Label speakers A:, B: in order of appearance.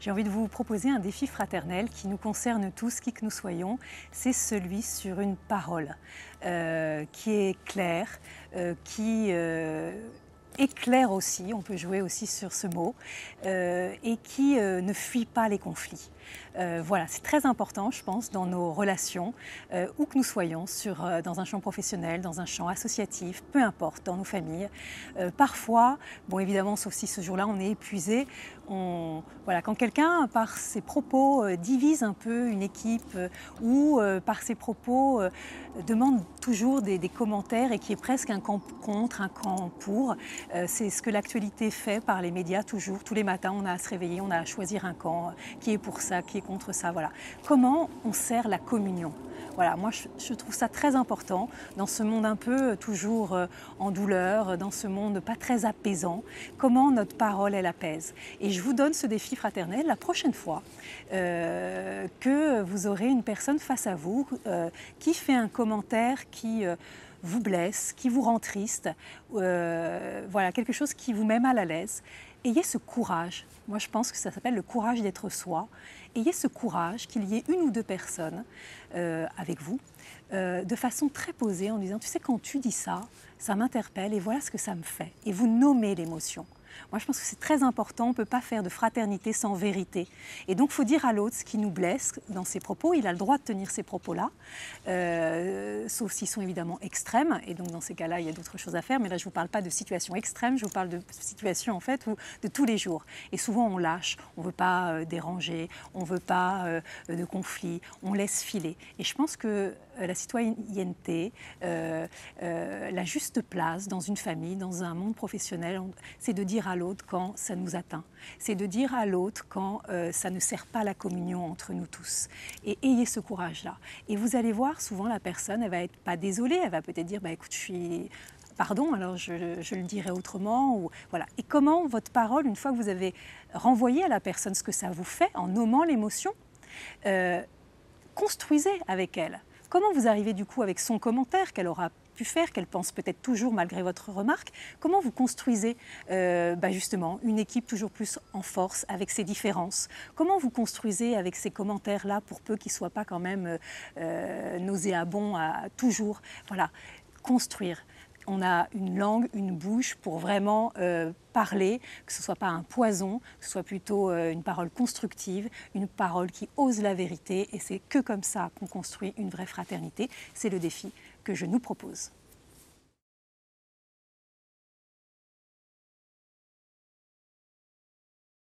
A: J'ai envie de vous proposer un défi fraternel qui nous concerne tous, qui que nous soyons. C'est celui sur une parole qui est claire, qui éclaire aussi, on peut jouer aussi sur ce mot, et qui ne fuit pas les conflits. Voilà, c'est très important, je pense, dans nos relations, où que nous soyons, dans un champ professionnel, dans un champ associatif, peu importe, dans nos familles. Parfois, bon évidemment, sauf si ce jour-là on est épuisé, voilà, quand quelqu'un, par ses propos, divise un peu une équipe ou par ses propos demande toujours des commentaires et qui est presque un camp contre, un camp pour, c'est ce que l'actualité fait par les médias toujours. Tous les matins, on a à se réveiller, on a à choisir un camp qui est pour ça, qui est contre ça. Voilà. Comment on sert la communion? Voilà, moi je trouve ça très important dans ce monde un peu toujours en douleur, dans ce monde pas très apaisant. Comment notre parole elle apaise? Et je vous donne ce défi fraternel la prochaine fois que vous aurez une personne face à vous qui fait un commentaire qui vous blesse, qui vous rend triste, voilà, quelque chose qui vous met mal à l'aise. Ayez ce courage, moi je pense que ça s'appelle le courage d'être soi, ayez ce courage qu'il y ait une ou deux personnes avec vous, de façon très posée en disant, tu sais, quand tu dis ça, ça m'interpelle et voilà ce que ça me fait. Et vous nommez l'émotion. Moi, je pense que c'est très important, on ne peut pas faire de fraternité sans vérité. Et donc, il faut dire à l'autre ce qui nous blesse dans ses propos. Il a le droit de tenir ces propos-là, sauf s'ils sont évidemment extrêmes. Et donc, dans ces cas-là, il y a d'autres choses à faire. Mais là, je ne vous parle pas de situations extrêmes, je vous parle de situations, en fait, de tous les jours. Et souvent, on lâche, on ne veut pas déranger, on ne veut pas de conflit, on laisse filer. Et je pense que la citoyenneté, la juste place dans une famille, dans un monde professionnel, c'est de dire à l'autre quand ça nous atteint. C'est de dire à l'autre quand ça ne sert pas la communion entre nous tous. Et ayez ce courage-là. Et vous allez voir, souvent la personne, elle va être pas désolée, elle va peut-être dire, bah, écoute, je suis... Pardon, alors je le dirai autrement. Ou, voilà. Et comment votre parole, une fois que vous avez renvoyé à la personne ce que ça vous fait, en nommant l'émotion, construisez avec elle. Comment vous arrivez du coup avec son commentaire qu'elle aura pu faire, qu'elle pense peut-être toujours malgré votre remarque? Comment vous construisez justement une équipe toujours plus en force avec ses différences? Comment vous construisez avec ces commentaires-là pour peu qu'ils ne soient pas quand même nauséabonds à toujours? Voilà, construire. On a une langue, une bouche pour vraiment parler, que ce ne soit pas un poison, que ce soit plutôt une parole constructive, une parole qui ose la vérité. Et c'est que comme ça qu'on construit une vraie fraternité. C'est le défi que je nous propose.